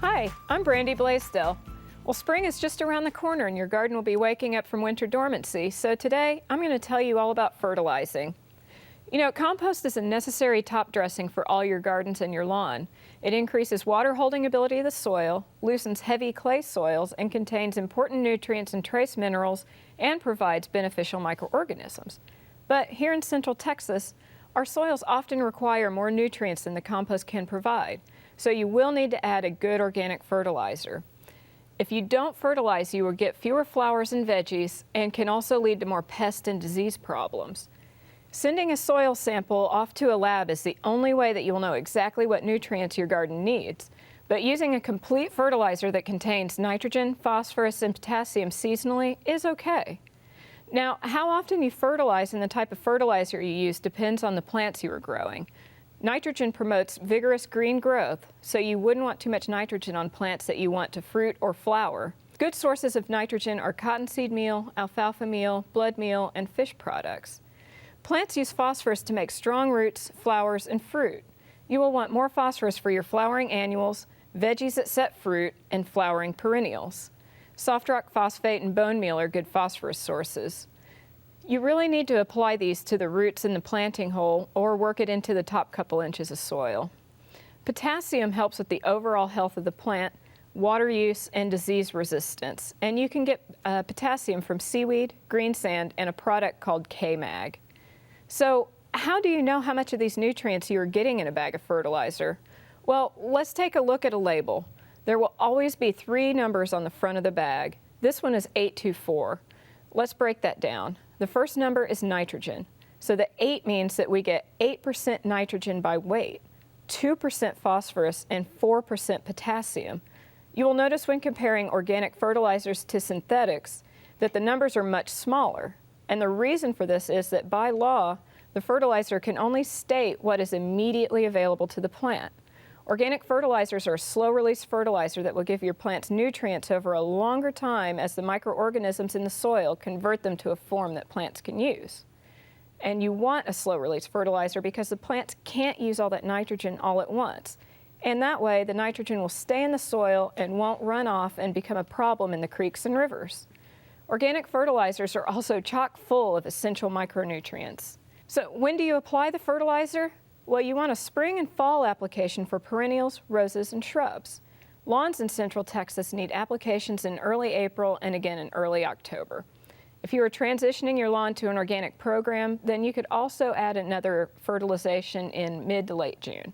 Hi, I'm Brandi Blaisdell. Well, spring is just around the corner and your garden will be waking up from winter dormancy, so today I'm going to tell you all about fertilizing. You know, compost is a necessary top dressing for all your gardens and your lawn. It increases water holding ability of the soil, loosens heavy clay soils, and contains important nutrients and trace minerals, and provides beneficial microorganisms. But here in Central Texas, our soils often require more nutrients than the compost can provide, so you will need to add a good organic fertilizer. If you don't fertilize, you will get fewer flowers and veggies and can also lead to more pest and disease problems. Sending a soil sample off to a lab is the only way that you will know exactly what nutrients your garden needs. But using a complete fertilizer that contains nitrogen, phosphorus, and potassium seasonally is okay. Now, how often you fertilize and the type of fertilizer you use depends on the plants you are growing. Nitrogen promotes vigorous green growth, so you wouldn't want too much nitrogen on plants that you want to fruit or flower. Good sources of nitrogen are cottonseed meal, alfalfa meal, blood meal, and fish products. Plants use phosphorus to make strong roots, flowers, and fruit. You will want more phosphorus for your flowering annuals, veggies that set fruit, and flowering perennials. Soft rock phosphate and bone meal are good phosphorus sources. You really need to apply these to the roots in the planting hole or work it into the top couple inches of soil. Potassium helps with the overall health of the plant, water use, and disease resistance. And you can get potassium from seaweed, greensand, and a product called K-Mag. So how do you know how much of these nutrients you are getting in a bag of fertilizer? Well, let's take a look at a label. There will always be 3 numbers on the front of the bag. This one is 824. Let's break that down. The first number is nitrogen. So the 8 means that we get 8% nitrogen by weight, 2% phosphorus, and 4% potassium. You will notice when comparing organic fertilizers to synthetics that the numbers are much smaller. And the reason for this is that by law, the fertilizer can only state what is immediately available to the plant. Organic fertilizers are a slow-release fertilizer that will give your plants nutrients over a longer time as the microorganisms in the soil convert them to a form that plants can use. And you want a slow-release fertilizer because the plants can't use all that nitrogen all at once. And that way, the nitrogen will stay in the soil and won't run off and become a problem in the creeks and rivers. Organic fertilizers are also chock full of essential micronutrients. So when do you apply the fertilizer? Well, you want a spring and fall application for perennials, roses, and shrubs. Lawns in Central Texas need applications in early April and again in early October. If you are transitioning your lawn to an organic program, then you could also add another fertilization in mid to late June.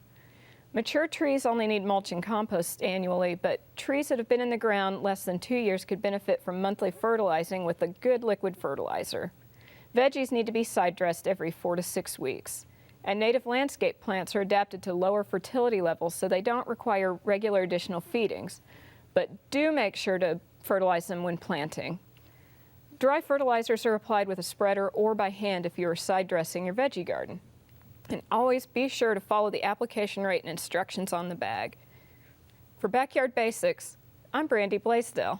Mature trees only need mulch and compost annually, but trees that have been in the ground less than 2 years could benefit from monthly fertilizing with a good liquid fertilizer. Veggies need to be side dressed every 4 to 6 weeks. And native landscape plants are adapted to lower fertility levels, so they don't require regular additional feedings. But do make sure to fertilize them when planting. Dry fertilizers are applied with a spreader or by hand if you are side dressing your veggie garden. And always be sure to follow the application rate and instructions on the bag. For Backyard Basics, I'm Brandi Blaisdell.